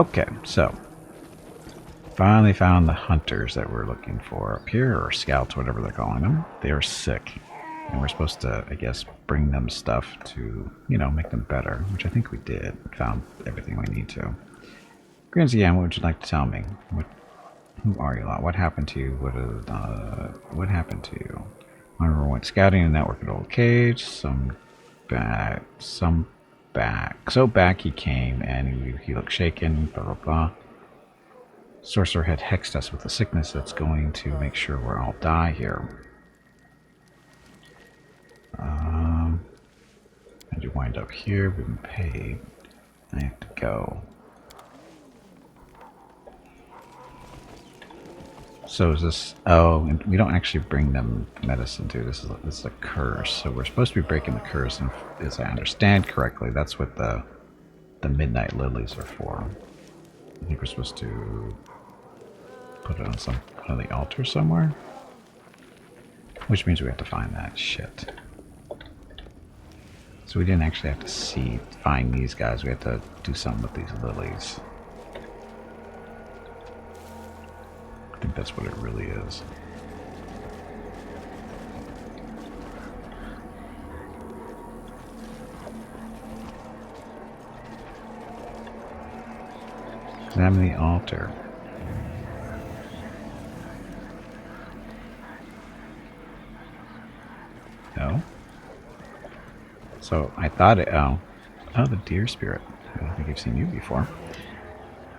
Okay, so finally found the hunters that we're looking for up here, or scouts, whatever they're calling them. They are sick, and we're supposed to, I guess, bring them stuff to, make them better, which I think we did. Found everything we need to. Granzian, what would you like to tell me? Who are you lot? What happened to you? What happened to you? I remember went scouting a network at Old Cage. So back he came, and he looked shaken. Blah blah blah. Sorcerer had hexed us with a sickness that's going to make sure we'll all die here. How'd you wind up here? We've been paid. I have to go. So is this... Oh, and we don't actually bring them medicine, too. This is a curse. So we're supposed to be breaking the curse, and as I understand correctly, that's what the Midnight Lilies are for. I think we're supposed to put it on the altar somewhere. Which means we have to find that shit. So we didn't actually have to find these guys. We had to do something with these lilies. I think that's what it really is. Examine the altar. No. So I thought it... Oh, the deer spirit. I don't think I've seen you before.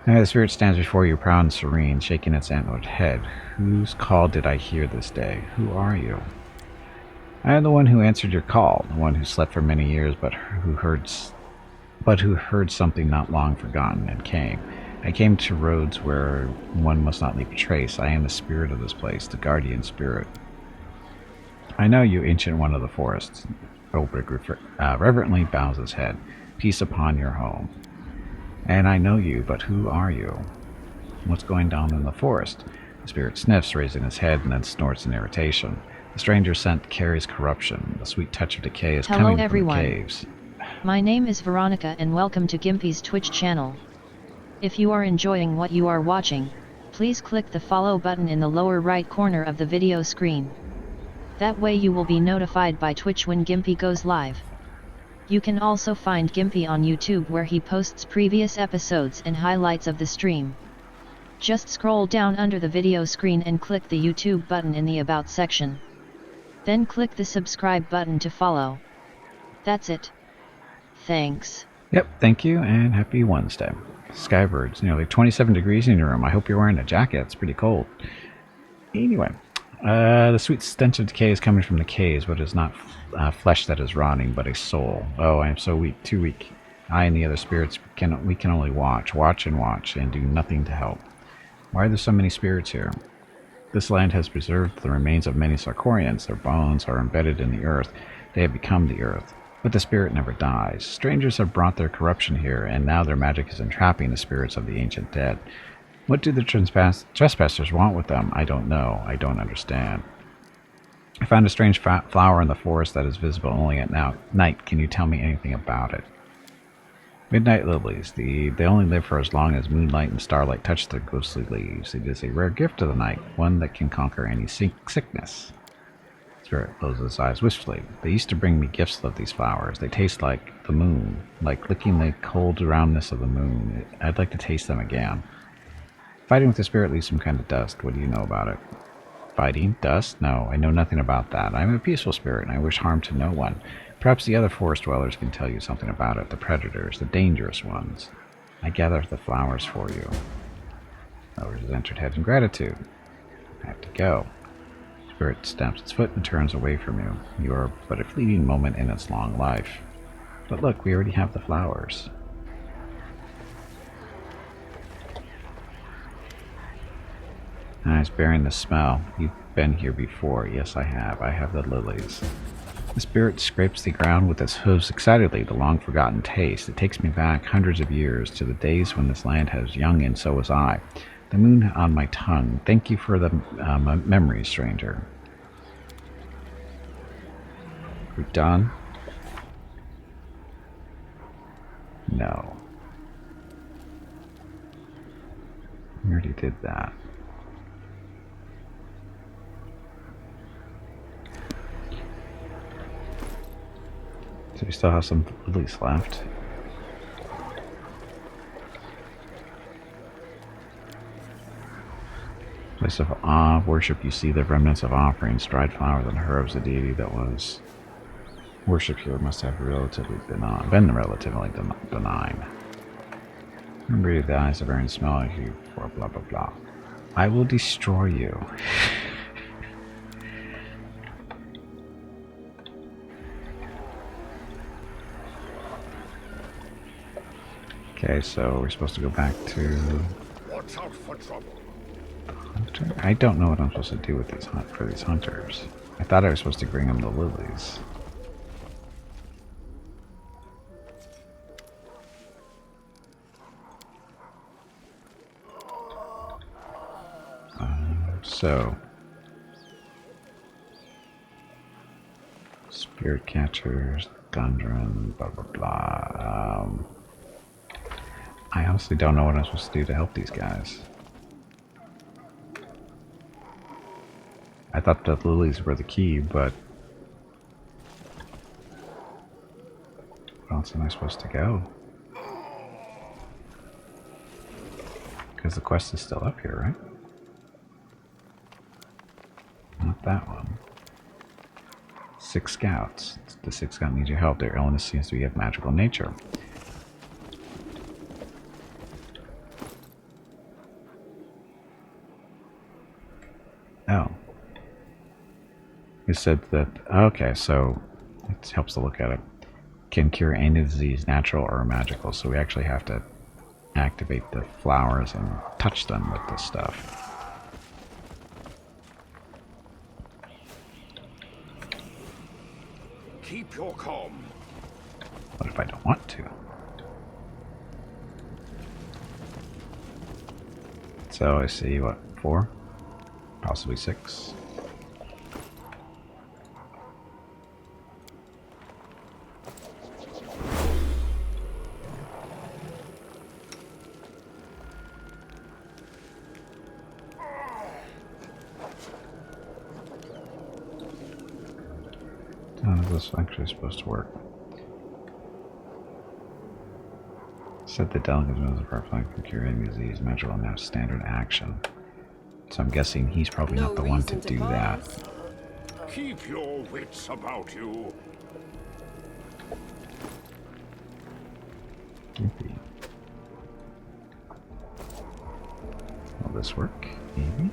The spirit stands before you, proud and serene, shaking its antlered head. Whose call did I hear this day? Who are you? I am the one who answered your call, the one who slept for many years, but who heard something not long forgotten and came. I came to roads where one must not leave a trace. I am the spirit of this place, the guardian spirit. I know you, ancient one of the forests. Olbrich reverently bows his head. Peace upon your home. And I know you, but who are you? What's going down in the forest? The spirit sniffs, raising his head, and then snorts in irritation. The stranger's scent carries corruption. The sweet touch of decay is coming from the caves. My name is Veronica, and welcome to Gimpy's Twitch channel. If you are enjoying what you are watching, please click the follow button in the lower right corner of the video screen. That way you will be notified by Twitch when Gimpy goes live. You can also find Gimpy on YouTube, where he posts previous episodes and highlights of the stream. Just scroll down under the video screen and click the YouTube button in the About section. Then click the subscribe button to follow. That's it. Thanks. Yep, thank you, and happy Wednesday. Skybirds, nearly 27 degrees in your room. I hope you're wearing a jacket. It's pretty cold. Anyway, the sweet stench of decay is coming from the caves, but it is not flesh that is rotting, but a soul. Oh, I am so weak, too weak. I and the other spirits, we can only watch, and do nothing to help. Why are there so many spirits here? This land has preserved the remains of many Sarkorians. Their bones are embedded in the earth. They have become the earth. But the spirit never dies. Strangers have brought their corruption here, and now their magic is entrapping the spirits of the ancient dead. What do the trespassers want with them? I don't know. I don't understand. I found a strange flower in the forest that is visible only at night. Can you tell me anything about it? Midnight lilies. They only live for as long as moonlight and starlight touch the ghostly leaves. It is a rare gift of the night, one that can conquer any sickness. Spirit closes his eyes wistfully. They used to bring me gifts of these flowers. They taste like the moon, like licking the cold roundness of the moon. I'd like to taste them again. Fighting with the spirit leaves some kind of dust. What do you know about it? Fighting? Dust? No, I know nothing about that. I'm a peaceful spirit, and I wish harm to no one. Perhaps the other forest dwellers can tell you something about it. The predators, the dangerous ones. I gather the flowers for you. Lowers his entered head in gratitude. I have to go. Spirit stamps its foot and turns away from you. You are but a fleeting moment in its long life. But look, we already have the flowers. Eyes bearing the smell. You've been here before. Yes, I have. I have the lilies. The spirit scrapes the ground with its hooves excitedly, the long-forgotten taste. It takes me back hundreds of years to the days when this land was young, and so was I. The moon on my tongue. Thank you for the memories, stranger. We're done? No. already did that. So we still have some lilies left. Place of awe, worship, you see the remnants of offerings, dried flowers, and herbs. The deity that was worshipped here must have been relatively benign. Remember, the eyes of Aaron smell like you for blah blah blah. I will destroy you. Okay, so we're supposed to go back to Watch out for trouble. Hunter. I don't know what I'm supposed to do with these hunters. I thought I was supposed to bring them the lilies. So spirit catchers, Gundren, blah blah blah. I honestly don't know what I'm supposed to do to help these guys. I thought the lilies were the key, but where else am I supposed to go? Because the quest is still up here, right? Not that one. 6 scouts. The 6 scout needs your help. Their illness seems to be of magical nature. Oh. It said that, okay, so it helps to look at it. Can cure any disease, natural or magical. So we actually have to activate the flowers and touch them with this stuff. Keep your calm. What if I don't want to? So I see, what, 4? Possibly 6. How is this actually supposed to work? Said the delegate knows the perfect can cure any disease, magical and have standard action. So I'm guessing he's probably not the one to do that. Keep your wits about you. Gimpy. Will this work? Maybe?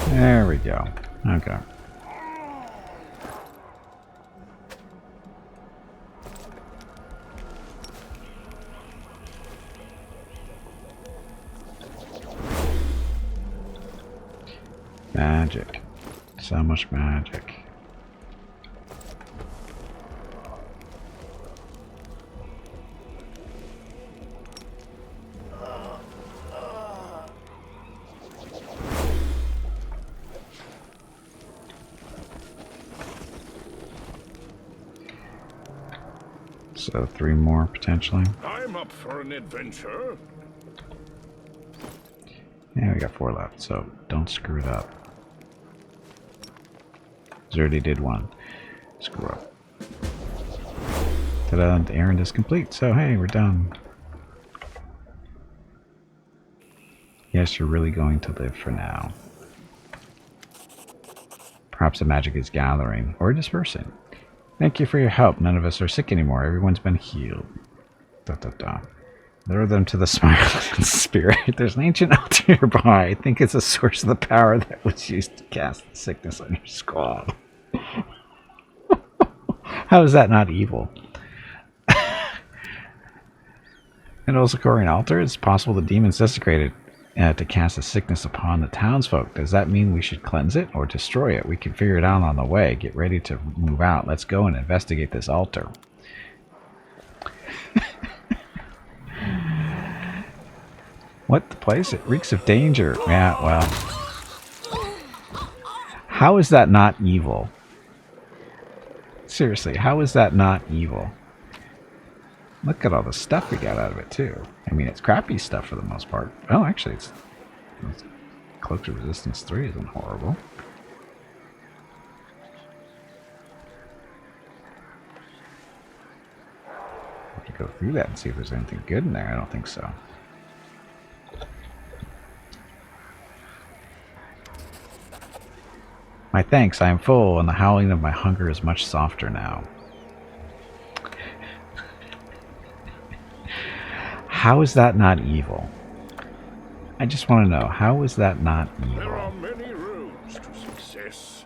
There we go. Okay. Magic. So much magic. So 3 more potentially. I'm up for an adventure. Yeah, we got 4 left, so don't screw it up. Already did 1. Screw up. Ta-da, the errand is complete, so hey, we're done. Yes, you're really going to live for now. Perhaps the magic is gathering, or dispersing. Thank you for your help. None of us are sick anymore. Everyone's been healed. Da da da. Lure them to the smiling spirit. There's an ancient altar nearby. I think it's a source of the power that was used to cast the sickness on your squad. How is that not evil? An Osakorian altar? It's possible the demons desecrated to cast a sickness upon the townsfolk. Does that mean we should cleanse it or destroy it? We can figure it out on the way. Get ready to move out. Let's go and investigate this altar. What the place? It reeks of danger. Yeah, well. How is that not evil? Seriously, how is that not evil? Look at all the stuff we got out of it, too. I mean, it's crappy stuff for the most part. Oh, actually, it's Cloak to Resistance 3 isn't horrible. Have to go through that and see if there's anything good in there. I don't think so. My thanks, I am full, and the howling of my hunger is much softer now. How is that not evil? I just want to know, how is that not evil? There are many roads to success.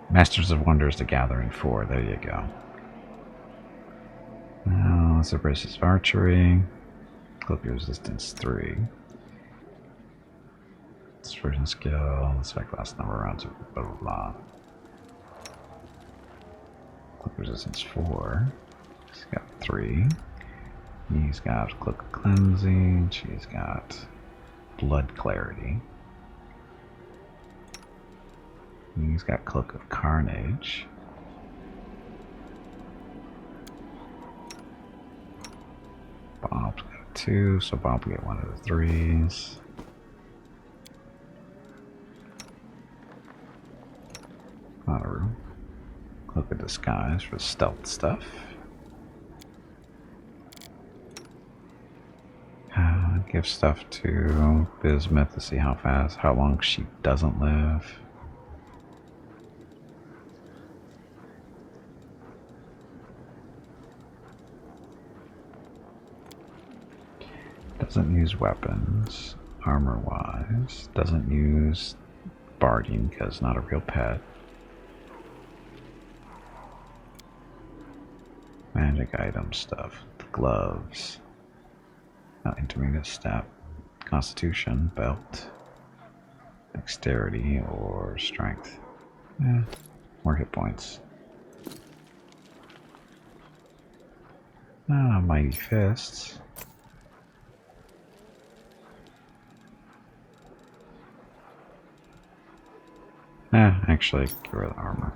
Masters of Wonders, the Gathering 4, there you go. Now, let's embrace archery. Cloak Resistance 3. Dispersion skill, spec last number of rounds, blah blah blah. Cloak Resistance 4. He's got 3. He's got Cloak of Cleansing. She's got Blood Clarity. He's got Cloak of Carnage. Bob's got 2, so Bob will get one of the 3s. Maru. Cloak of Disguise for stealth stuff. Give stuff to Bismuth to see how long she doesn't live. Doesn't use weapons, armor-wise. Doesn't use barding because not a real pet. Magic item stuff. The gloves. Intermediate step. Constitution, belt. Dexterity or strength. More hit points. Mighty fists. Actually, get rid of the armor.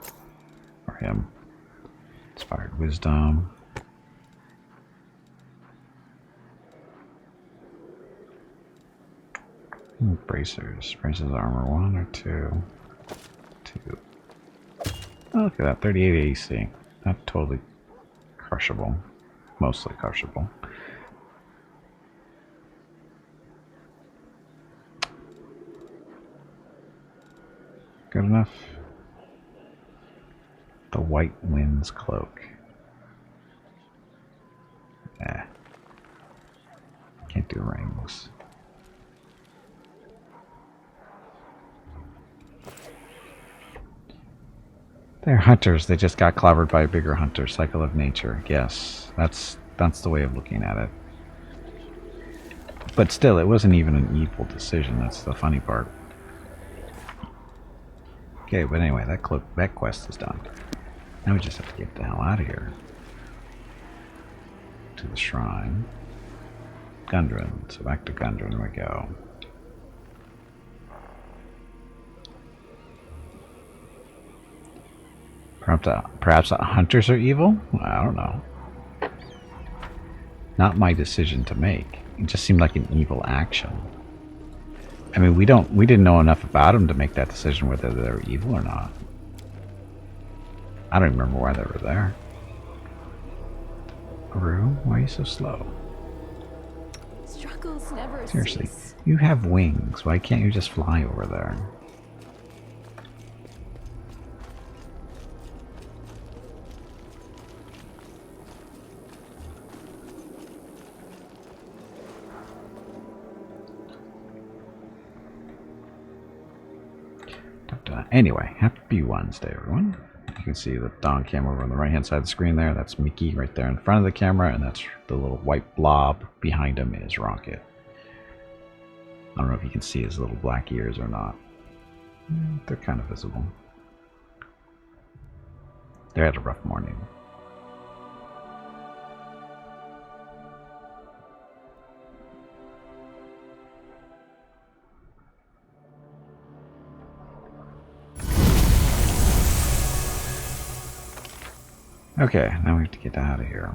For him. Inspired wisdom. Bracers. Bracers armor 1 or 2? 2. Oh, look at that. 38 AC. Not totally crushable. Mostly crushable. Good enough. The White Wind's Cloak. Can't do rings. They're hunters. They just got clobbered by a bigger hunter. Cycle of nature. Yes, that's the way of looking at it. But still, it wasn't even an evil decision. That's the funny part. Okay, but anyway, that quest is done. Now we just have to get the hell out of here. To the shrine. Gundren. So back to Gundren we go. Perhaps hunters are evil? I don't know. Not my decision to make. It just seemed like an evil action. I mean, we didn't know enough about them to make that decision whether they were evil or not. I don't even remember why they were there. Rue, why are you so slow? Struggles never Seriously, cease. you have wings. Why can't you just fly over there? Anyway, happy Wednesday, everyone. You can see the Dawn camera over on the right-hand side of the screen there. That's Mickey right there in front of the camera, and that's the little white blob behind him is Rocket. I don't know if you can see his little black ears or not. They're kind of visible. They had a rough morning. Okay, now we have to get out of here.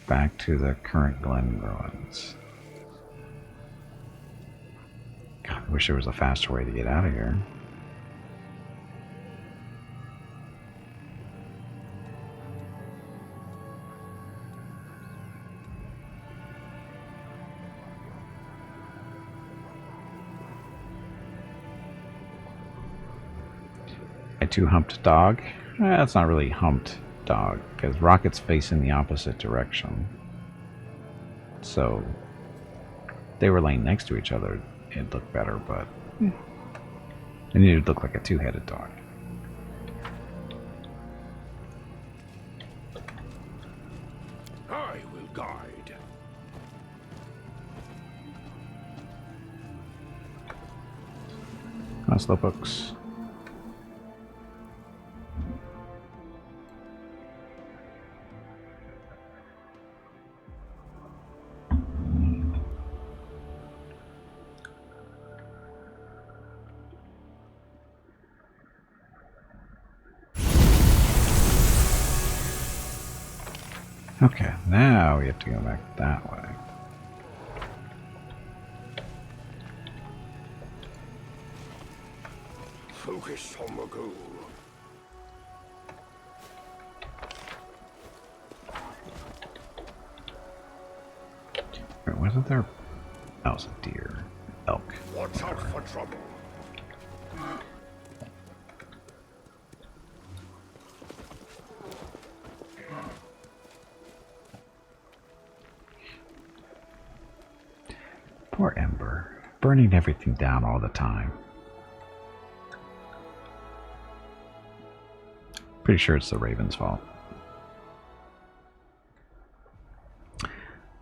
Back to the current Glen ruins. God, I wish there was a faster way to get out of here. A two-humped dog? That's not really humped dog, because Rocket's facing the opposite direction. So, they were laying next to each other, it'd look better, but it needed to look like a two-headed dog. I will guide. Come on, slowpokes. Okay, now we have to go back that way. Focus on the goal. Wait, wasn't there? That was a deer. Elk. Watch out for trouble. Poor Ember. Burning everything down all the time. Pretty sure it's the Raven's fault.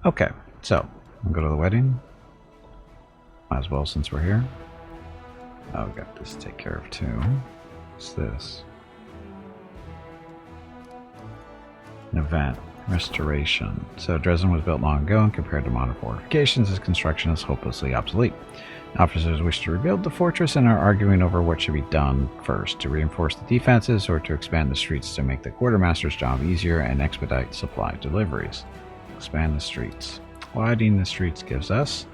Okay, so we'll go to the wedding. Might as well since we're here. Oh, we got this to take care of too. What's this? An event. Restoration. So Dresden was built long ago and compared to modern fortifications, its construction is hopelessly obsolete. Officers wish to rebuild the fortress and are arguing over what should be done first, to reinforce the defenses or to expand the streets to make the quartermaster's job easier and expedite supply deliveries. Expand the streets. Widening the streets gives us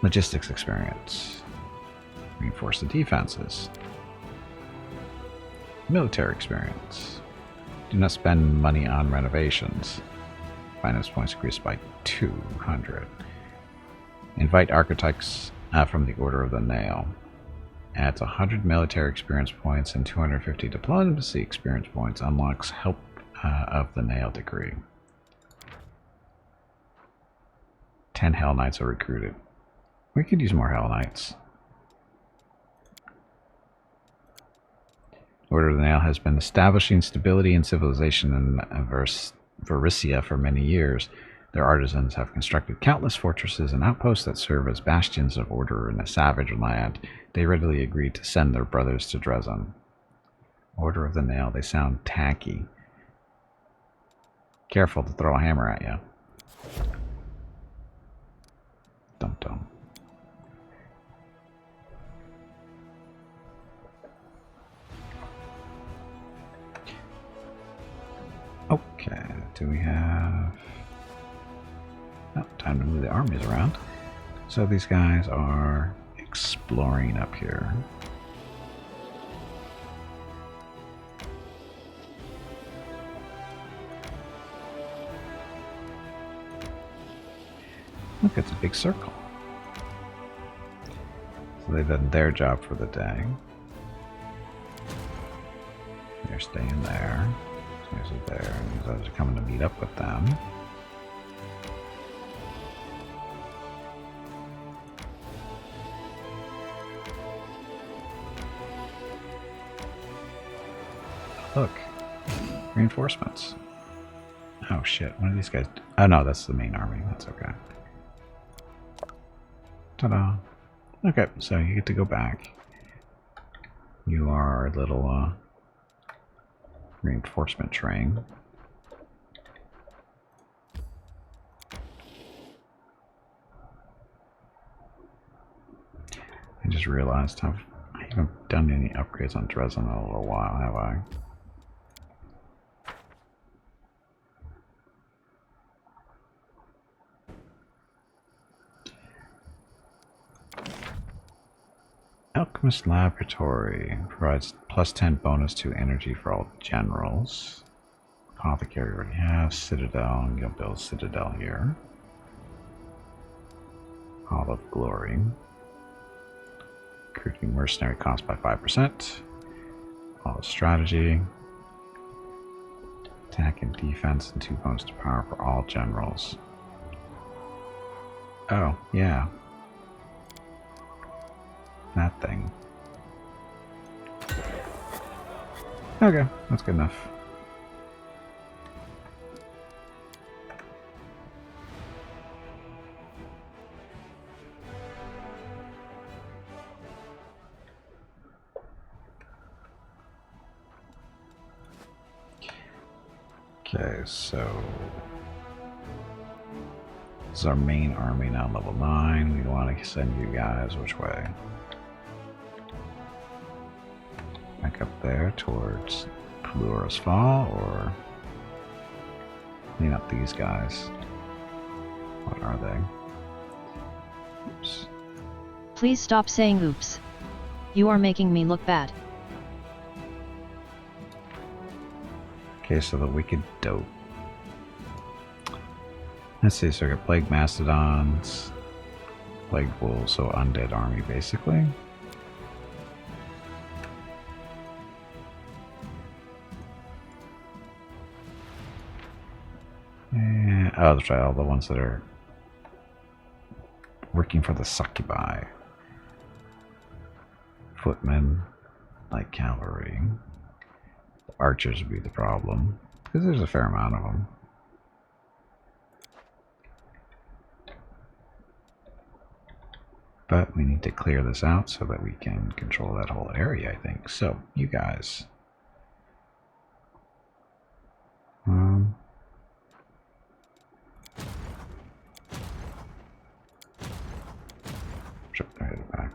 logistics experience. Reinforce the defenses. Military experience. Do not spend money on renovations. Finance points increased by 200. Invite architects from the Order of the Nail. Adds 100 military experience points and 250 diplomacy experience points. Unlocks help of the Nail degree. 10 Hell Knights are recruited. We could use more Hell Knights. Order of the Nail has been establishing stability and civilization in Varicia for many years. Their artisans have constructed countless fortresses and outposts that serve as bastions of order in a savage land. They readily agreed to send their brothers to Dresden. Order of the Nail, they sound tacky. Careful to throw a hammer at you. Dum-dum. Okay, do we have... Oh, time to move the armies around. So these guys are exploring up here. Look, it's a big circle. So they've done their job for the day. They're staying there. These guys are there, and these others are coming to meet up with them. Look, reinforcements. Oh shit, one of these guys... Oh no, that's the main army, that's okay. Ta-da. Okay, so you get to go back. You are a little reinforcement train. I just realized how I haven't done any upgrades on Dresden in a little while, have I? Alchemist Laboratory provides +10 bonus to energy for all generals. Apothecary already has. Citadel, I'm going to build Citadel here. Hall of Glory. Recruiting mercenary cost by 5%. Hall of Strategy. Attack and defense and 2 bonus to power for all generals. Oh, yeah. That thing. Okay, that's good enough. Okay, so this is our main army now, level 9. We want to send you guys which way? Back up there towards Pelura's Fall, or clean up these guys? What are they? Oops. Please stop saying oops. You are making me look bad. Okay, so the Wicked Dope. Let's see, so I got Plague Mastodons, Plague Wolves, so Undead Army basically. And, oh, that's right, all the ones that are working for the Succubi. Footmen, Light Cavalry. The archers would be the problem, because there's a fair amount of them. But we need to clear this out so that we can control that whole area, I think. So, you guys. Trip their head back.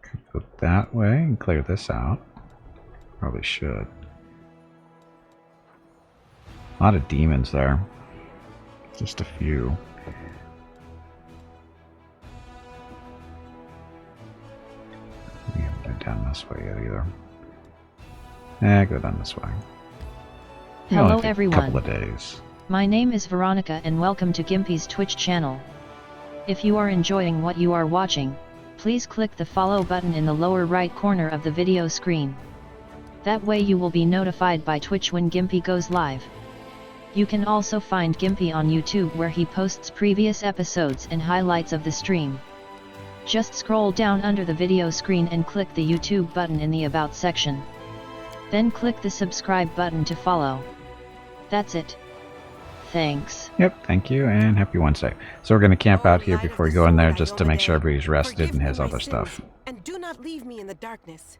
Could go that way and clear this out. Probably should. A lot of demons there. Just a few. We haven't been down this way yet either. Go down this way. Hello A everyone. couple of days. My name is Veronica and welcome to Gimpy's Twitch channel. If you are enjoying what you are watching, please click the follow button in the lower right corner of the video screen. That way you will be notified by Twitch when Gimpy goes live. You can also find Gimpy on YouTube where he posts previous episodes and highlights of the stream. Just scroll down under the video screen and click the YouTube button in the About section. Then click the subscribe button to follow. That's it. Thanks. Yep, thank you, and happy Wednesday. So we're going to camp out here before we go in there just to make sure everybody's rested and has other stuff. And do not leave me in the darkness.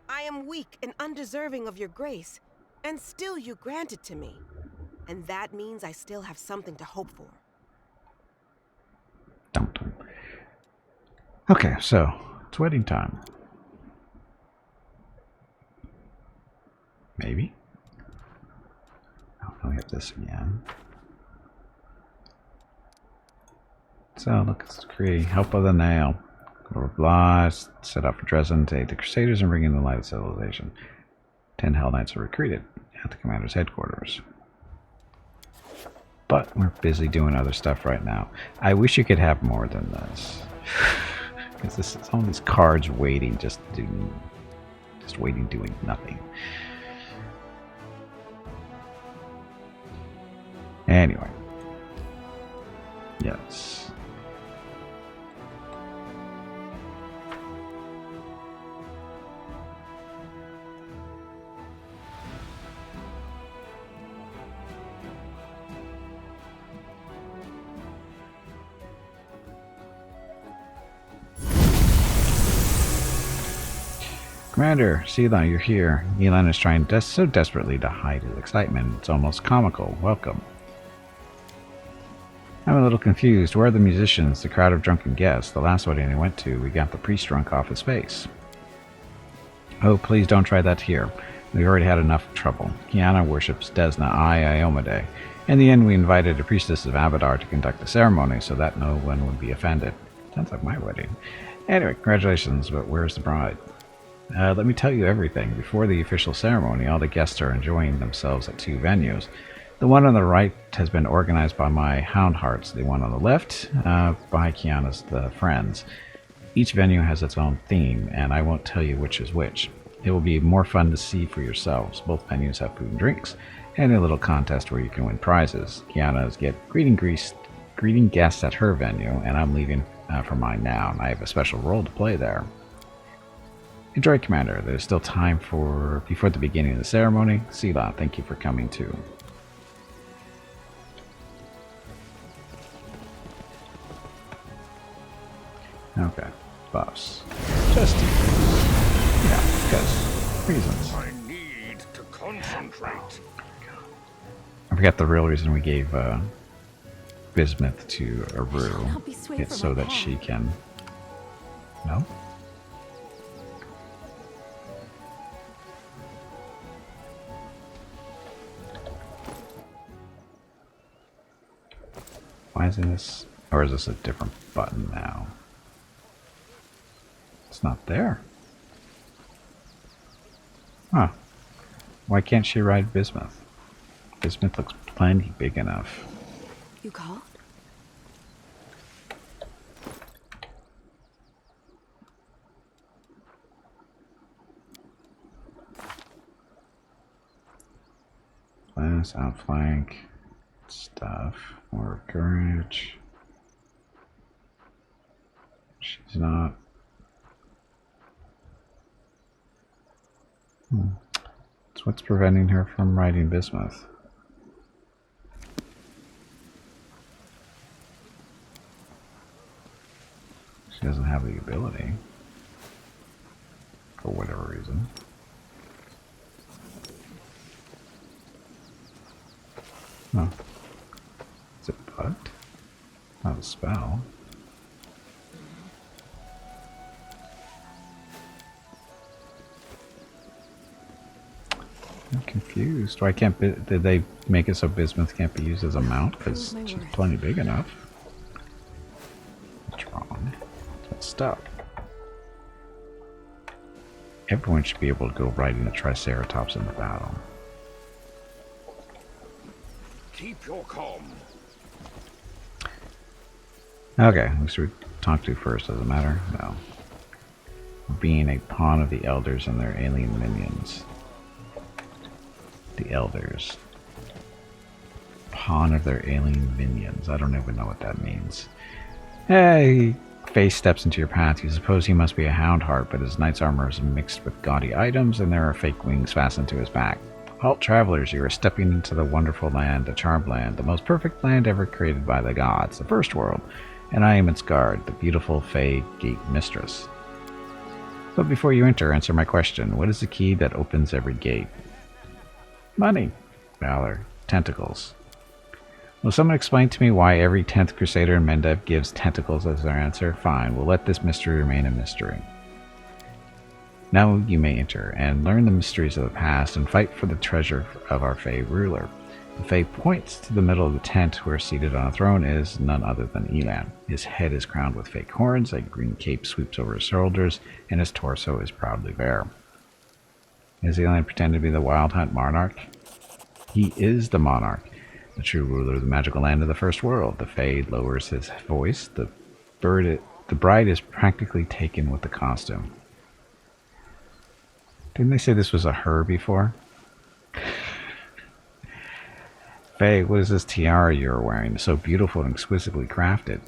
I am weak and undeserving of your grace, and still you grant it to me. And that means I still have something to hope for. Don't. Okay, so it's wedding time. Maybe. I'll hit this again. So let's create Help of the Nail. Go over Blah, set up for Dresden to aid the Crusaders and bring in the light of civilization. 10 Hell Knights are recruited at the commander's headquarters. But we're busy doing other stuff right now. I wish you could have more than this. Because this is all these cards waiting, just waiting, doing nothing. Anyway. Yes. Commander, Ceylon, you're here. Elon is trying so desperately to hide his excitement. It's almost comical. Welcome. I'm a little confused. Where are the musicians, the crowd of drunken guests? The last wedding I went to, we got the priest drunk off his face. Oh, please don't try that here. We've already had enough trouble. Kiana worships Desna, I Iomade. In the end, we invited a priestess of Abadar to conduct the ceremony so that no one would be offended. Sounds like my wedding. Anyway, congratulations, but where's the bride? Let me tell you everything. Before the official ceremony, all the guests are enjoying themselves at 2 venues. The one on the right has been organized by my Hound Hearts. The one on the left, by Kiana's The Friends. Each venue has its own theme, and I won't tell you which is which. It will be more fun to see for yourselves. Both venues have food and drinks, and a little contest where you can win prizes. Kiana's get greeting guests at her venue, and I'm leaving for mine now, and I have a special role to play there. Enjoy, Commander. There's still time before the beginning of the ceremony. Sela, thank you for coming too. Okay, boss. Just yeah, because reasons. I need to concentrate. I forgot the real reason we gave bismuth to Aru. It's so that she can. No. Why isn't this? Or is this a different button now? It's not there. Huh. Why can't she ride bismuth? Bismuth looks plenty big enough. You called? Last outflank stuff. More courage. She's not. So what's preventing her from riding bismuth? She doesn't have the ability. For whatever reason. Oh. Is it bugged? Not a spell. I'm confused. Why can't did they make it so bismuth can't be used as a mount? Because she's plenty big enough. What's wrong? Let's stop. Everyone should be able to go riding a Triceratops in the battle. Keep your calm. Okay, who should we talk to first? Does it matter? No. Being a pawn of the elders and their alien minions. The elders. Pawn of their alien minions. I don't even know what that means. Hey, Face steps into your path. You suppose he must be a hound heart, but his knight's armor is mixed with gaudy items, and there are fake wings fastened to his back. Halt, travelers, you are stepping into the wonderful land, the charmed land, the most perfect land ever created by the gods, the first world, and I am its guard, the beautiful Fey Gate Mistress. But before you enter, answer my question. What is the key that opens every gate? Money. Valor. Tentacles. Will someone explain to me why every 10th Crusader in Mendev gives tentacles as their answer? Fine, we'll let this mystery remain a mystery. Now you may enter, and learn the mysteries of the past, and fight for the treasure of our Fey ruler. The Fey points to the middle of the tent, where seated on a throne is none other than Elan. His head is crowned with fake horns, a green cape sweeps over his shoulders, and his torso is proudly bare. Does Elan pretend to be the Wild Hunt monarch? He is the monarch, the true ruler of the magical land of the first world. The Fey lowers his voice. The bride is practically taken with the costume. Didn't they say this was a her before? Faye, what is this tiara you're wearing? So beautiful and exquisitely crafted.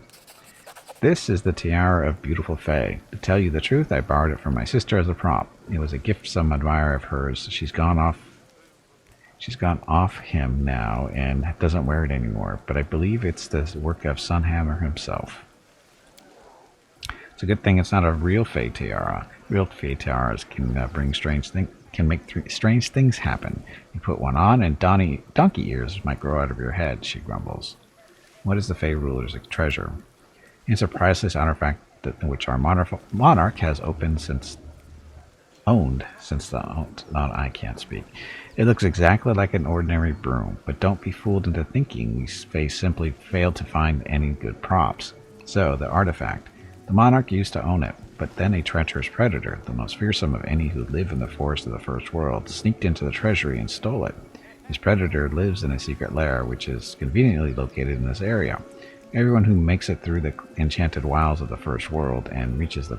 This is the tiara of beautiful Faye. To tell you the truth, I borrowed it from my sister as a prop. It was a gift from some admirer of hers. She's gone off him now and doesn't wear it anymore, but I believe it's the work of Sunhammer himself. It's a good thing it's not a real Fey tiara. Real Fey tiaras can make strange things happen. You put one on and donkey ears might grow out of your head, she grumbles. What is the Fey ruler's treasure? It's a priceless artifact which our monarch has owned since the I can't speak. It looks exactly like an ordinary broom, but don't be fooled into thinking we Fey simply failed to find any good props. So, the artifact. The monarch used to own it, but then a treacherous predator, the most fearsome of any who live in the forest of the First World, sneaked into the treasury and stole it. This predator lives in a secret lair, which is conveniently located in this area. Everyone who makes it through the enchanted wilds of the First World and reaches the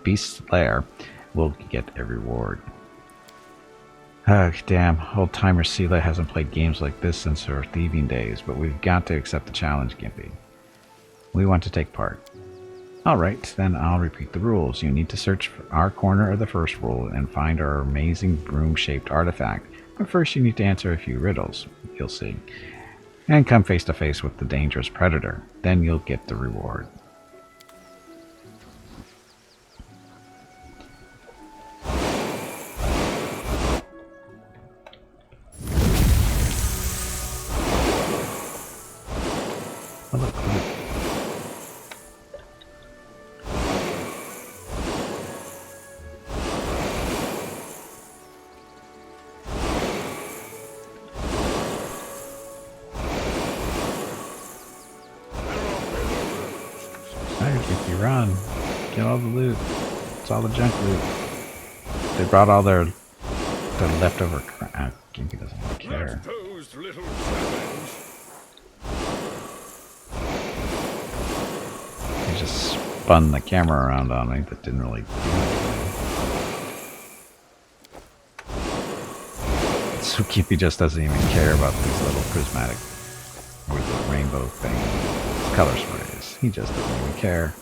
beast's lair will get a reward. Ugh, damn, old-timer Sela hasn't played games like this since her thieving days, but we've got to accept the challenge, Gimpy. We want to take part. Alright, then I'll repeat the rules. You need to search for our corner of the First World and find our amazing broom-shaped artifact. But first you need to answer a few riddles. You'll see. And come face to face with the dangerous predator. Then you'll get the reward. Oh, look. Gimpy, run. Get all the loot. It's all the junk loot. They brought all their leftover crap. Gimpy doesn't even care. Those little challenge. He just spun the camera around on me, but didn't really do anything. So Gimpy just doesn't even care about these little prismatic or the rainbow thing. Color sprays. He just doesn't even care.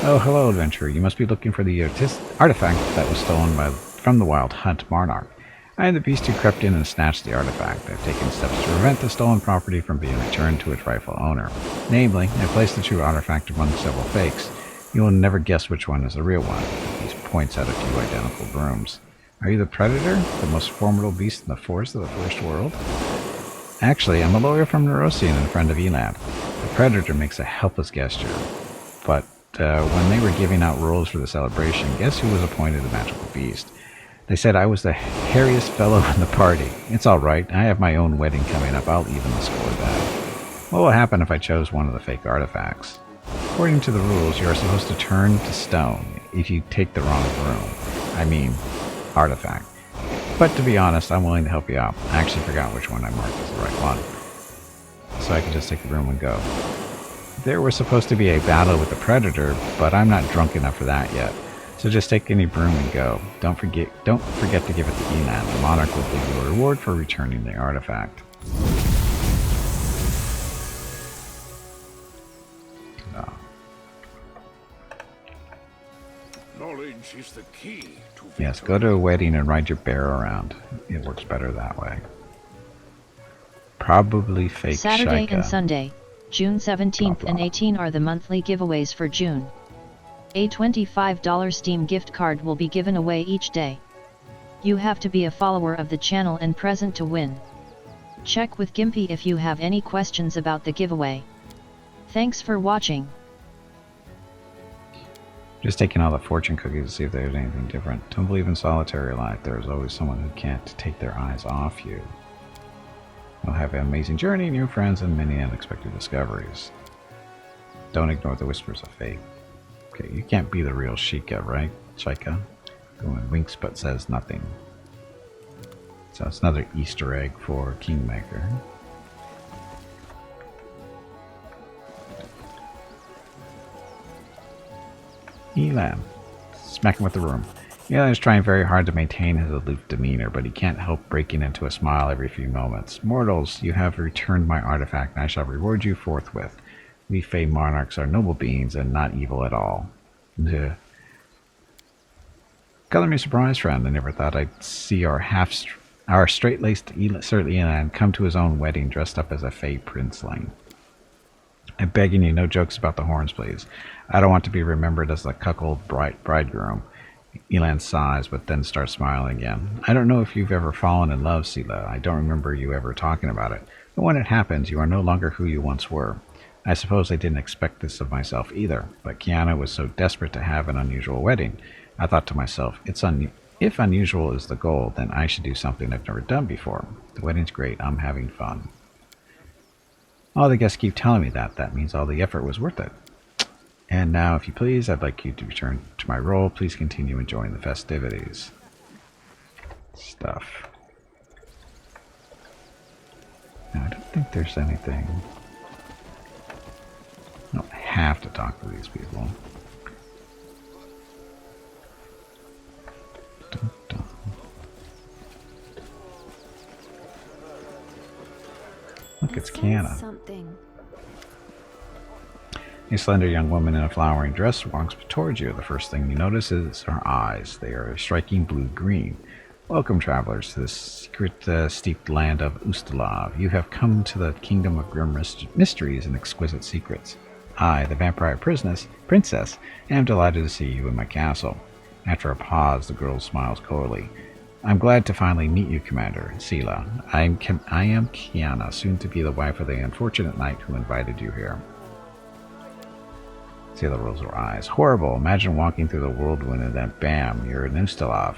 Oh, hello, adventurer. You must be looking for the artifact that was stolen from the Wild Hunt monarch. I am the beast who crept in and snatched the artifact. I've taken steps to prevent the stolen property from being returned to its rightful owner. Namely, I placed the true artifact among several fakes. You will never guess which one is the real one. He points at a few identical brooms. Are you the Predator, the most formidable beast in the forest of the First World? Actually, I'm a lawyer from Nerosian and a friend of Elan. The Predator makes a helpless gesture. But when they were giving out rules for the celebration, guess who was appointed the magical beast? They said I was the hairiest fellow in the party. It's alright, I have my own wedding coming up. I'll even the score then. What will happen if I chose one of the fake artifacts? According to the rules, you are supposed to turn to stone if you take the wrong broom. I mean, artifact. But to be honest, I'm willing to help you out. I actually forgot which one I marked as the right one. So I can just take the broom and go. There was supposed to be a battle with the Predator, but I'm not drunk enough for that yet. So just take any broom and go. Don't forget to give it to Elan. The monarch will give you a reward for returning the artifact. Oh. Knowledge is the key to victory. Yes, go to a wedding and ride your bear around. It works better that way. Probably fake Saturday Shika. and Sunday, June 17th and 18 are the monthly giveaways for June. A $25 Steam gift card will be given away each day. You have to be a follower of the channel and present to win. Check with Gimpy if you have any questions about the giveaway. Thanks for watching. Just taking all the fortune cookies to see if there's anything different. Don't believe in solitary life. There is always someone who can't take their eyes off you. You'll have an amazing journey, new friends, and many unexpected discoveries. Don't ignore the whispers of fate. Okay, you can't be the real Shika, right? Shika? Going winks but says nothing. So it's another Easter egg for Kingmaker. Elan. Smack him with the broom. Elan is trying very hard to maintain his aloof demeanor, but he can't help breaking into a smile every few moments. Mortals, you have returned my artifact, and I shall reward you forthwith. We Fey monarchs are noble beings and not evil at all. Color me surprised, friend. I never thought I'd see our straight-laced Sir Elan come to his own wedding dressed up as a Fey princeling. I'm begging you, no jokes about the horns, please. I don't want to be remembered as the cuckold bridegroom. Elan sighs, but then starts smiling again. I don't know if you've ever fallen in love, Sela. I don't remember you ever talking about it. But when it happens, you are no longer who you once were. I suppose I didn't expect this of myself either, but Kiana was so desperate to have an unusual wedding. I thought to myself, if unusual is the goal, then I should do something I've never done before. The wedding's great. I'm having fun. All the guests keep telling me that. That means all the effort was worth it. And now, if you please, I'd like you to return to my role. Please continue enjoying the festivities. Stuff. Now, I don't think there's anything. I don't have to talk to these people. Dun, dun. Look, it's Kiana. Something. A slender young woman in a flowering dress walks towards you. The first thing you notice is her eyes. They are a striking blue-green. Welcome, travelers, to the secret steeped land of Ustalav. You have come to the kingdom of grim mysteries and exquisite secrets. I, the vampire princess, am delighted to see you in my castle. After a pause, the girl smiles coyly. I'm glad to finally meet you, Commander Sela. I am Kiana, soon to be the wife of the unfortunate knight who invited you here. Sela rolls her eyes. Horrible. Imagine walking through the whirlwind and then bam, you're in Ustalav.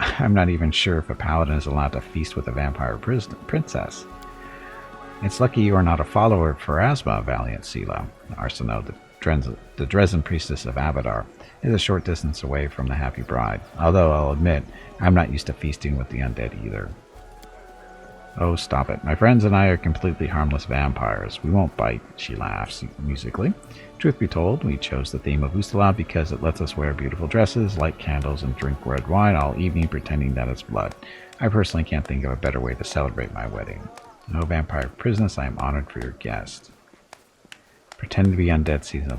I'm not even sure if a paladin is allowed to feast with a vampire princess. It's lucky you are not a follower of Pharasma, valiant Sela. Arsino, the Dresden priestess of Abadar, is a short distance away from the happy bride. Although I'll admit, I'm not used to feasting with the undead either. Oh, stop it. My friends and I are completely harmless vampires. We won't bite, she laughs musically. Truth be told, we chose the theme of Ustalav because it lets us wear beautiful dresses, light candles, and drink red wine all evening pretending that it's blood. I personally can't think of a better way to celebrate my wedding. No vampire princess, I am honored for your guest. Pretend to be undead seems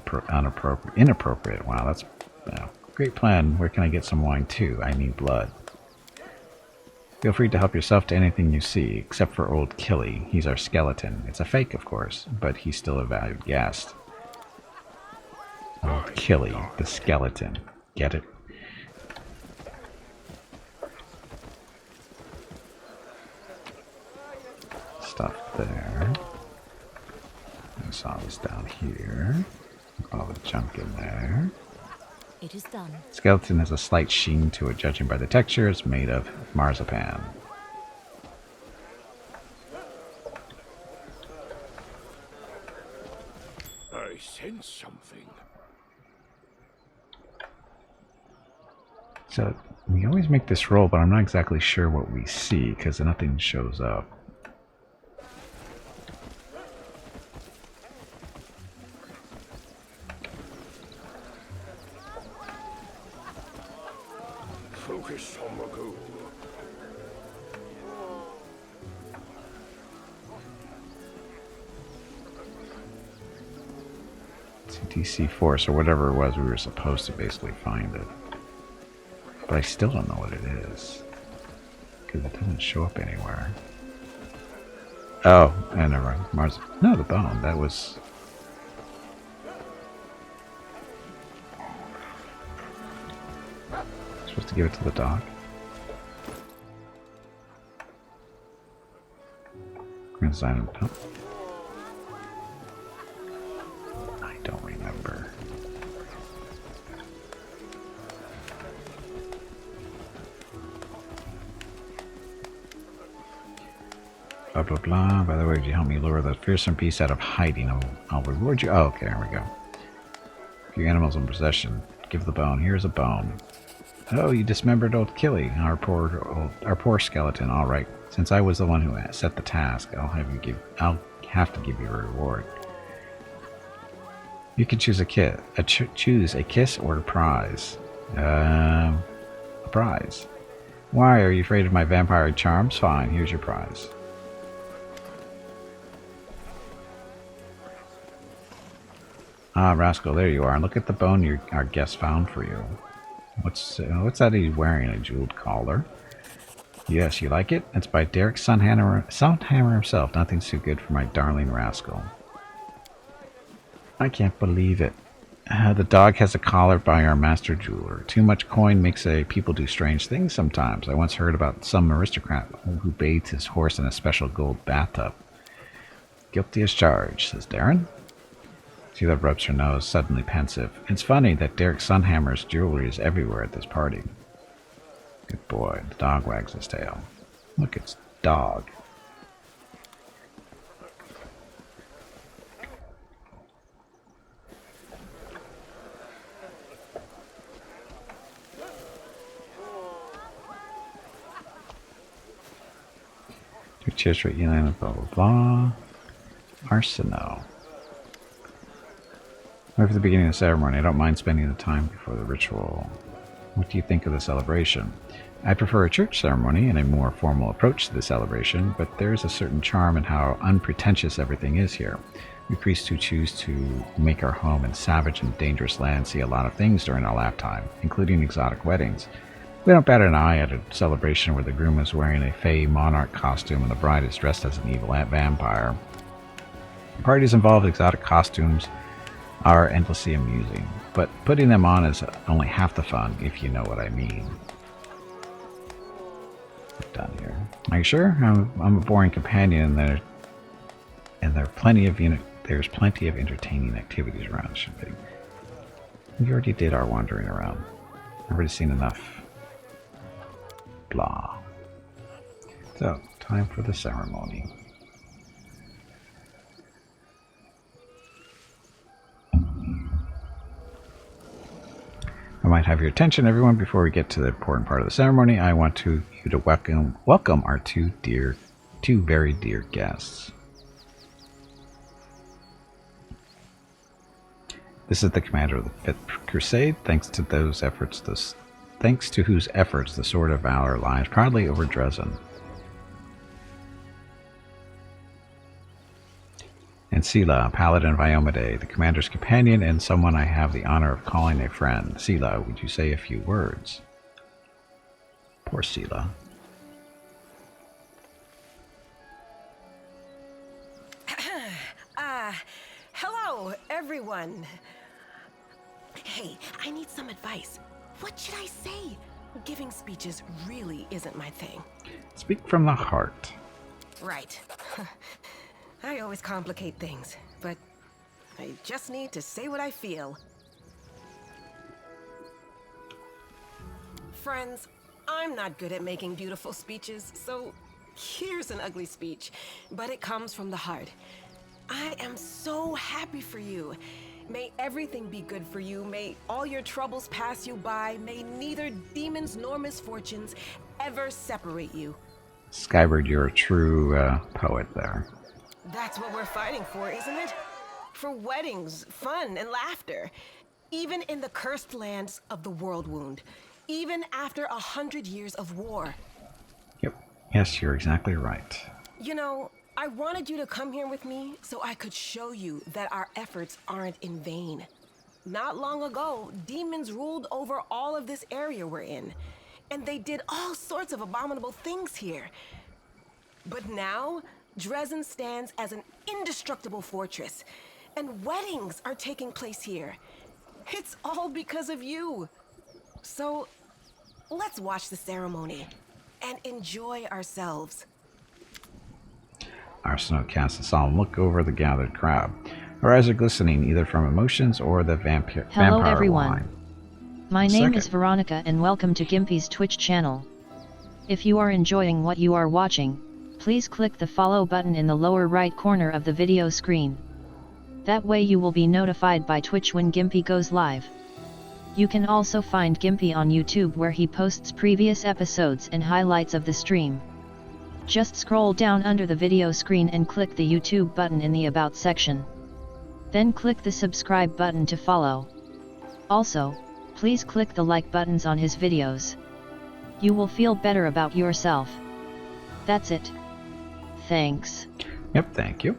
inappropriate. Wow, that's great plan. Where can I get some wine too? I need blood. Feel free to help yourself to anything you see, except for old Killy. He's our skeleton. It's a fake, of course, but he's still a valued guest. Old Killy, the skeleton. Get it? Stuff there. I saw this down here. All the junk in there. It is done. Skeleton has a slight sheen to it, judging by the texture. It's made of marzipan. I sense something. So, we always make this roll, but I'm not exactly sure what we see, because nothing shows up. Focus on the goal. CTC Force, or whatever it was, we were supposed to basically find it. But I still don't know what it is. Because it doesn't show up anywhere. Oh, and never mind. Mars. No, the bone. That was. Supposed to give it to the dog. Design. Oh. I don't remember. Blah blah blah. By the way, if you help me lure the fearsome beast out of hiding, I'll reward you. Oh, okay, there we go. A few animals in possession. Give the bone. Here's a bone. Oh, you dismembered old Killy, our poor skeleton. All right. Since I was the one who set the task, I'll have to give you a reward. You can choose choose a kiss or a prize. A prize. Why are you afraid of my vampire charms? Fine, here's your prize. Ah, rascal, there you are. And look at the bone our guest found for you. What's that he's wearing? A jeweled collar? Yes, you like it? It's by Derek Sunhammer himself. Nothing's too good for my darling rascal. I can't believe it. The dog has a collar by our master jeweler. Too much coin makes people do strange things sometimes. I once heard about some aristocrat who bathed his horse in a special gold bathtub. Guilty as charged, says Darren. Sheila rubs her nose, suddenly pensive. It's funny that Derek Sunhammer's jewelry is everywhere at this party. Good boy. The dog wags his tail. Look, it's dog. Two cheers for Elena, blah blah blah. Arsenal. Right for the beginning of the ceremony. I don't mind spending the time before the ritual. What do you think of the celebration? I prefer a church ceremony and a more formal approach to the celebration, but there is a certain charm in how unpretentious everything is here. We priests who choose to make our home in savage and dangerous lands see a lot of things during our lifetime, including exotic weddings. We don't bat an eye at a celebration where the groom is wearing a fey monarch costume and the bride is dressed as an evil vampire. Parties involve exotic costumes are endlessly amusing, but putting them on is only half the fun, if you know what I mean. Done here. Are you sure? I'm a boring companion, and there's plenty of entertaining activities around. Should be. We already did our wandering around. I've already seen enough. Blah. So, time for the ceremony. I might have your attention, everyone. Before we get to the important part of the ceremony, I want you to welcome our two very dear guests. This is the commander of the 5th Crusade. Thanks to whose efforts the Sword of Valor lies proudly over Dresden. And Sela, Paladin of Iomade, the commander's companion and someone I have the honor of calling a friend. Sela, would you say a few words? Poor Sela. Hello, everyone. Hey, I need some advice. What should I say? Giving speeches really isn't my thing. Speak from the heart. Right. I always complicate things, but I just need to say what I feel. Friends, I'm not good at making beautiful speeches, so here's an ugly speech, but it comes from the heart. I am so happy for you. May everything be good for you. May all your troubles pass you by. May neither demons nor misfortunes ever separate you. Skybird, you're a true poet there. That's what we're fighting for, isn't it? For weddings, fun, and laughter. Even in the cursed lands of the World Wound. Even after 100 years of war. Yep. Yes, you're exactly right. You know, I wanted you to come here with me so I could show you that our efforts aren't in vain. Not long ago, demons ruled over all of this area we're in. And they did all sorts of abominable things here. But now, Dresden stands as an indestructible fortress, and weddings are taking place here. It's all because of you. So, let's watch the ceremony and enjoy ourselves. Arsenault casts a solemn look over the gathered crowd. Her eyes are glistening either from emotions or the vampire everyone. wine. My name is Veronica and welcome to Gimpy's Twitch channel. If you are enjoying what you are watching, please click the follow button in the lower right corner of the video screen. That way you will be notified by Twitch when Gimpy goes live. You can also find Gimpy on YouTube where he posts previous episodes and highlights of the stream. Just scroll down under the video screen and click the YouTube button in the About section. Then click the subscribe button to follow. Also, please click the like buttons on his videos. You will feel better about yourself. That's it. Thanks. Yep, thank you.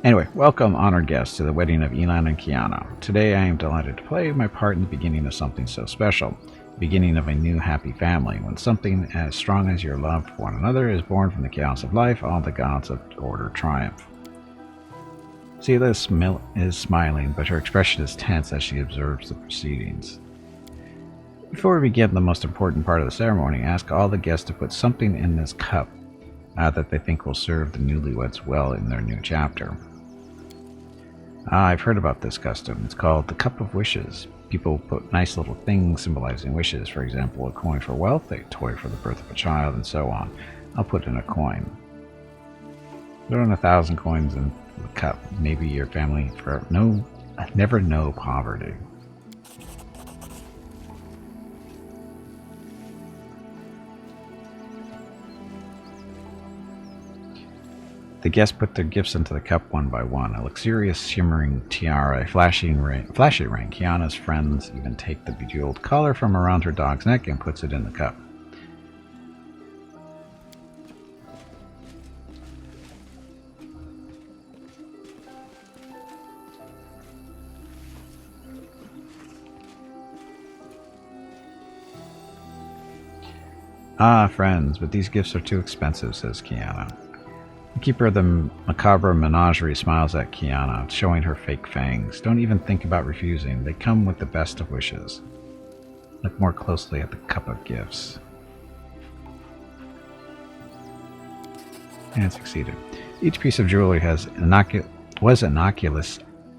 Anyway, welcome, honored guests, to the wedding of Elan and Kiana. Today I am delighted to play my part in the beginning of something so special. The beginning of a new happy family. When something as strong as your love for one another is born from the chaos of life, all the gods of order triumph. Sela is smiling, but her expression is tense as she observes the proceedings. Before we begin the most important part of the ceremony, ask all the guests to put something in this cup that they think will serve the newlyweds well in their new chapter. I've heard about this custom. It's called the Cup of Wishes. People put nice little things symbolizing wishes. For example, a coin for wealth, a toy for the birth of a child, and so on. I'll put in a coin. Throw in 1,000 coins in the cup. Maybe your family never know poverty. The guests put their gifts into the cup one by one. A luxurious, shimmering tiara, a flashy ring. Kiana's friends even take the bejeweled collar from around her dog's neck and puts it in the cup. Ah, friends, but these gifts are too expensive, says Kiana. The keeper of the macabre menagerie smiles at Kiana, showing her fake fangs. Don't even think about refusing. They come with the best of wishes. Look more closely at the cup of gifts. And succeeded. Each piece of jewelry was innocuous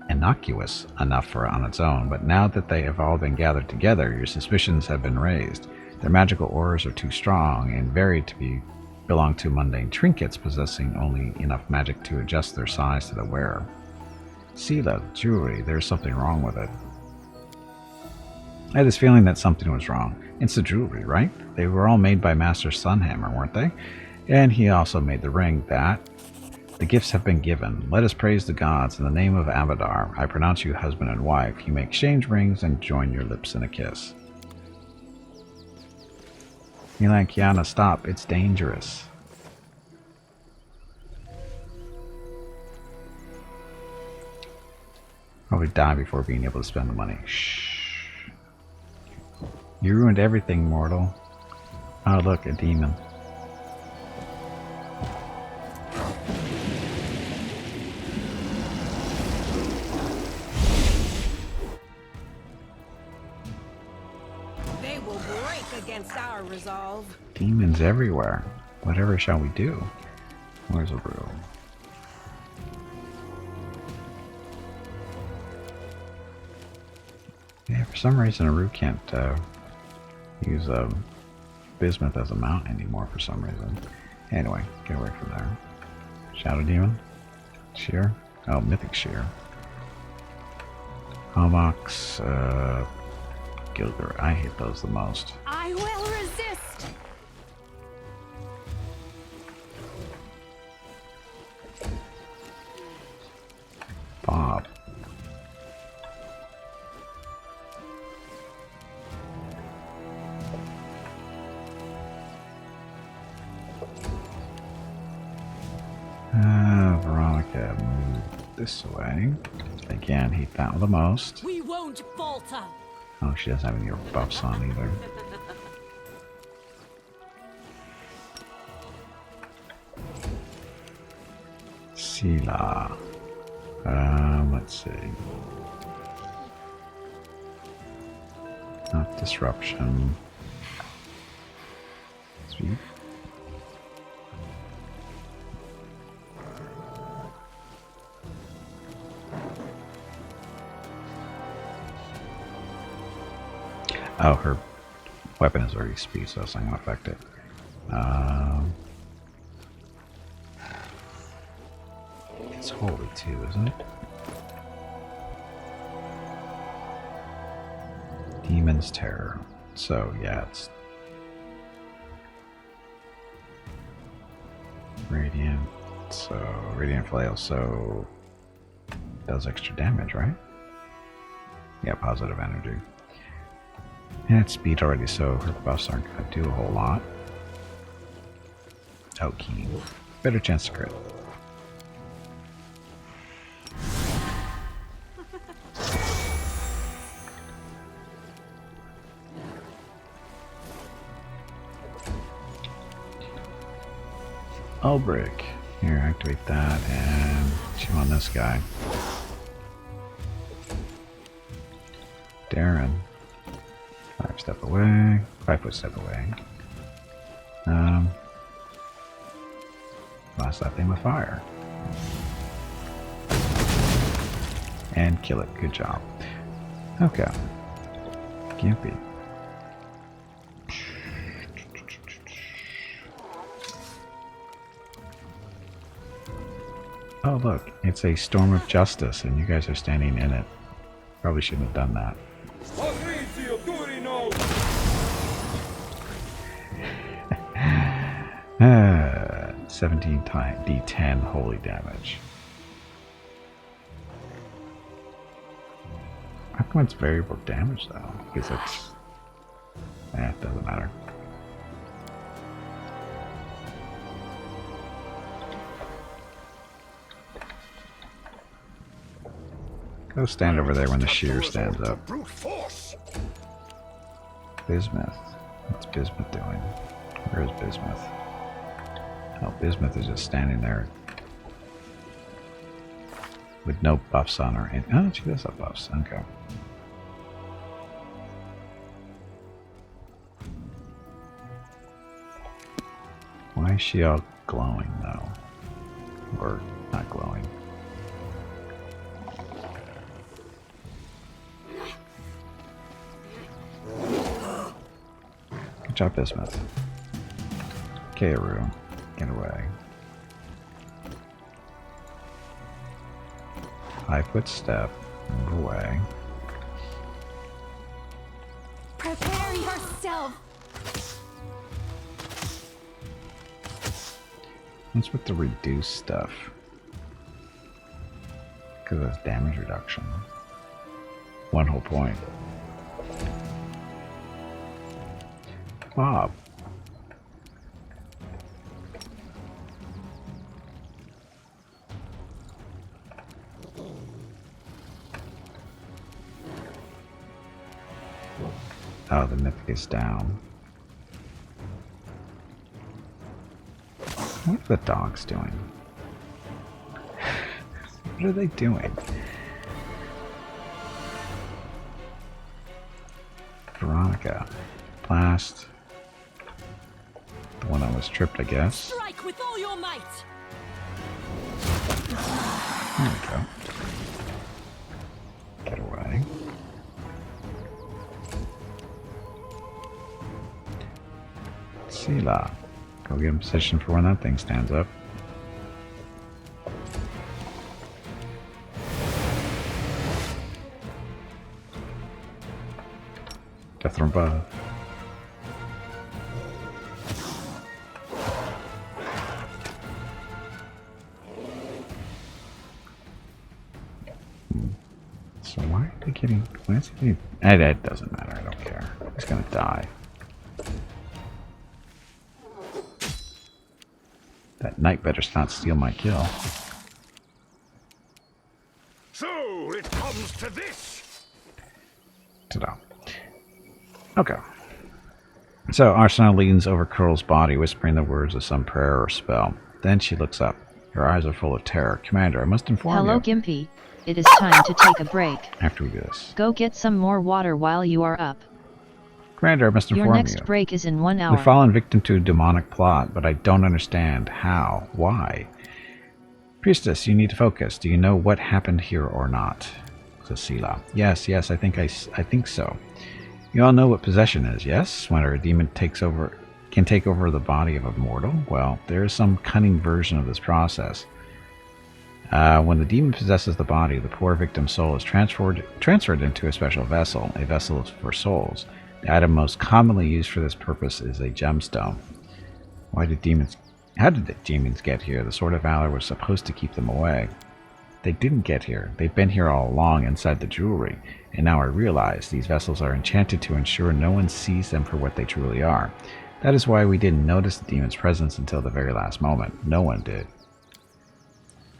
enough on its own, but now that they have all been gathered together, your suspicions have been raised. Their magical auras are too strong and varied to belong to mundane trinkets possessing only enough magic to adjust their size to the wearer. Sela, jewelry, there's something wrong with it. I had this feeling that something was wrong. It's the jewelry, right? They were all made by Master Sunhammer, weren't they? And he also made the ring that... The gifts have been given. Let us praise the gods. In the name of Abadar, I pronounce you husband and wife. You may exchange rings and join your lips in a kiss. Mila and Kiana, stop. It's dangerous. Probably die before being able to spend the money. Shh. You ruined everything, mortal. Oh, look, a demon. They will break against our resolve. Demons everywhere. Whatever shall we do? Where's a room? Yeah, for some reason Aru can't use bismuth as a mount anymore for some reason. Anyway, get away from there. Shadow Demon? Shear? Oh, Mythic Shear. Homox, Gilger. I hate those the most. I will resist! Bob. Veronica, move this way. Again, hate that the most. We won't falter! Oh, she doesn't have any buffs on either. Sela. Let's see. Not disruption. Sweet. Oh, her weapon is already speed, so that's not going to affect it. It's holy too, isn't it? Demon's Terror. So, yeah, it's Radiant. So, Radiant Flail, so does extra damage, right? Yeah, positive energy. And it's speed already, so her buffs aren't going to do a whole lot. Oh, keen. Better chance to crit. Oh, brick. Here, activate that, and Chew on this guy. Darren. 5 step away. 5 foot step away. Blast that thing with fire. And kill it. Good job. Okay. Gimpy. Oh look, it's a storm of justice and you guys are standing in it. Probably shouldn't have done that. 17 times D10 holy damage. How come it's variable damage though? Because it's... it doesn't matter. Go stand over there when the shear stands up. Bismuth. What's Bismuth doing? Where is Bismuth? Oh, Bismuth is just standing there with no buffs on her. Oh, she does have buffs. Okay. Why is she all glowing though? Or not glowing? Good job, Bismuth. Kaoru, get away. 5 foot step, move away. Prepare yourself. What's with the reduce stuff? Because that's damage reduction. 1 whole point. Bob. Oh, the mythic is down. What are the dogs doing? What are they doing? Veronica. Blast. The one that was tripped, I guess. Strike with all your might. There we go. Get away. Sela. Go get in position for when that thing stands up. Death from above. So why are they getting... Why is he getting... It doesn't matter, I don't care. He's gonna die. That knight better not steal my kill. So it comes to this. Ta-da. Okay. So Arsena leans over Curl's body, whispering the words of some prayer or spell. Then she looks up. Her eyes are full of terror. Commander, I must inform Hello, you. Gimpy. It is time to take a break. After we do this. Go get some more water while you are up. Commander, I must inform you. Your next break is in 1 hour. We've fallen victim to a demonic plot, but I don't understand how, why. Priestess, you need to focus. Do you know what happened here or not? Cecilia. Yes, I think so. You all know what possession is, yes? When a demon can take over the body of a mortal? Well, there is some cunning version of this process. When the demon possesses the body, the poor victim's soul is transferred into a special vessel for souls. The item most commonly used for this purpose is a gemstone. How did the demons get here? The Sword of Valor was supposed to keep them away. They didn't get here. They've been here all along inside the jewelry. And now I realize these vessels are enchanted to ensure no one sees them for what they truly are. That is why we didn't notice the demon's presence until the very last moment. No one did.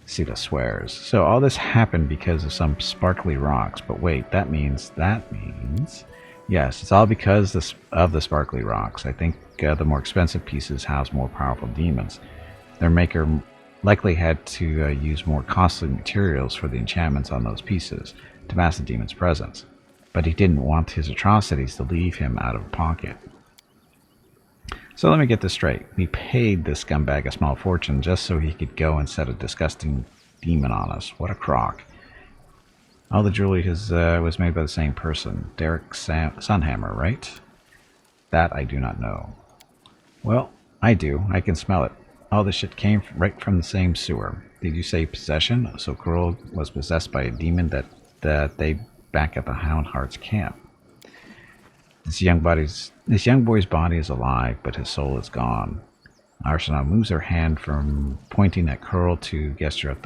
Sita swears. So all this happened because of some sparkly rocks. But wait, that means... Yes, it's all because of the sparkly rocks. I think the more expensive pieces house more powerful demons. Their maker likely had to use more costly materials for the enchantments on those pieces to mask the demon's presence, but he didn't want his atrocities to leave him out of pocket. So let me get this straight. We paid this scumbag a small fortune just so he could go and set a disgusting demon on us. What a crock. All the jewelry was made by the same person, Derek Sunhammer, right? That I do not know. Well, I do. I can smell it. All this shit came right from the same sewer. Did you say possession? So Kroll was possessed by a demon that they back at the Houndheart's camp. This young boy's body is alive, but his soul is gone. Arsenal moves her hand from pointing at Curl to gesture at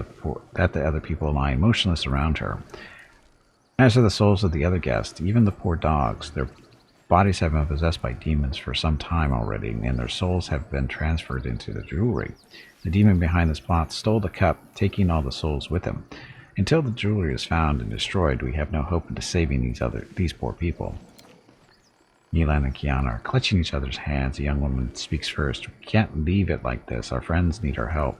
the other people lying motionless around her. As are the souls of the other guests, even the poor dogs. Their bodies have been possessed by demons for some time already, and their souls have been transferred into the jewelry. The demon behind this plot stole the cup, taking all the souls with him. Until the jewelry is found and destroyed, we have no hope of saving these poor people. Milan and Kiana are clutching each other's hands. The young woman speaks first. We can't leave it like this. Our friends need our help.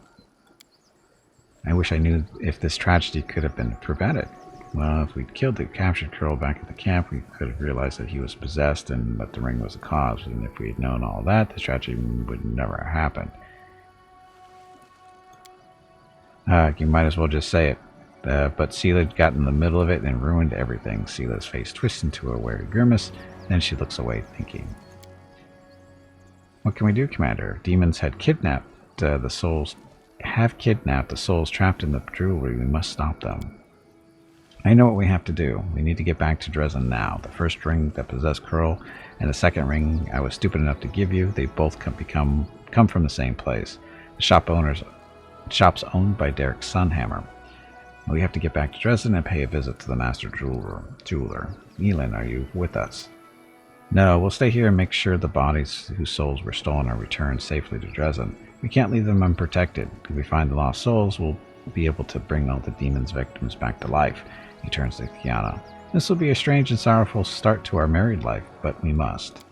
I wish I knew if this tragedy could have been prevented. Well, if we'd killed the captured girl back at the camp, we could have realized that he was possessed and that the ring was the cause. And if we had known all that, this tragedy would never have happened. You might as well just say it. But Sela got in the middle of it and ruined everything. Sela's face twists into a wary grimace. Then she looks away, thinking. What can we do, Commander? Demons had kidnapped the souls trapped in the jewelry. We must stop them. I know what we have to do. We need to get back to Dresden now. The first ring that possessed Curl and the second ring I was stupid enough to give you, they both come from the same place. The shop's owned by Derek Sunhammer. We have to get back to Dresden and pay a visit to the master jeweler. Elin, are you with us? No, we'll stay here and make sure the bodies whose souls were stolen are returned safely to Dresden. We can't leave them unprotected. If we find the lost souls, we'll be able to bring all the demon's victims back to life. He turns to Kiana. This will be a strange and sorrowful start to our married life, but we must.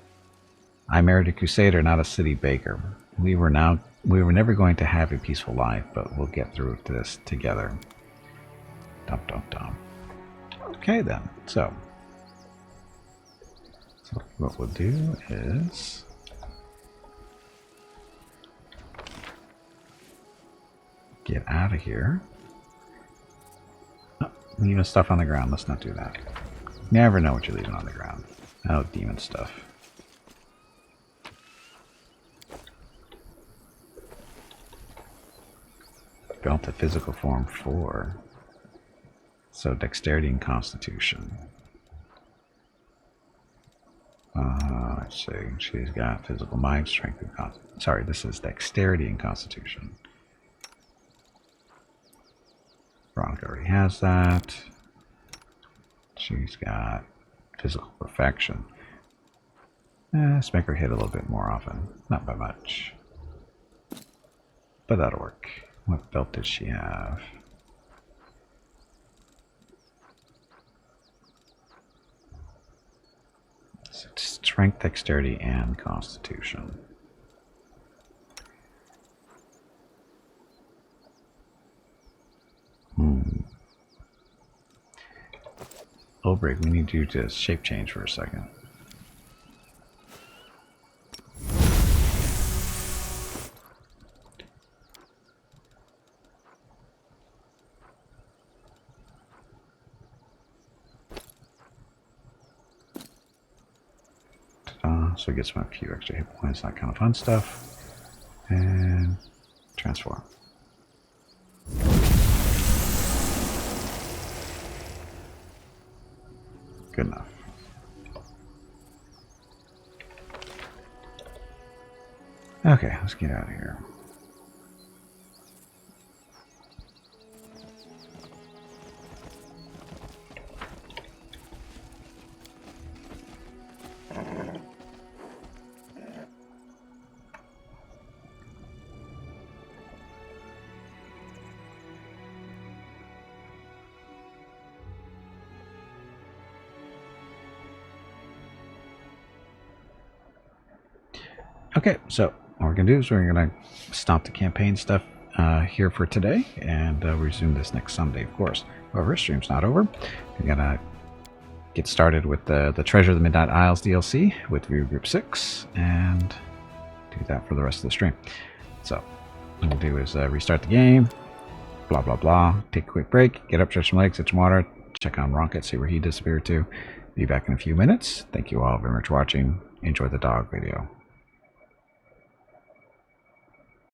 I married a Crusader, not a city baker. We were never going to have a peaceful life, but we'll get through this together. Dum dum dum. Okay then, so what we'll do is get out of here. Oh, leaving stuff on the ground. Let's not do that. Never know what you're leaving on the ground. Oh, demon stuff. Belt to physical form 4. So dexterity and constitution. Let's see. She's got physical might, strength, and constitution. Sorry, this is dexterity and constitution. Veronica already has that. She's got physical perfection. Let's make her hit a little bit more often. Not by much. But that'll work. What belt does she have? Strength, dexterity, and constitution. Break. We need you to shape change for a second. So it gets a few extra hit points, that kind of fun stuff. And transform. Good enough. Okay, let's get out of here. Okay, so what we're going to do is we're going to stop the campaign stuff here for today, and we'll resume this next Sunday, of course. However, stream's not over. We're gonna get started with the Treasure of the Midnight Isles DLC with View Group 6, and do that for the rest of the stream. So, what we'll do is restart the game, blah blah blah, take a quick break, get up, stretch some legs, get some water, check on Rocket, see where he disappeared to. Be back in a few minutes. Thank you all very much for watching. Enjoy the dog video.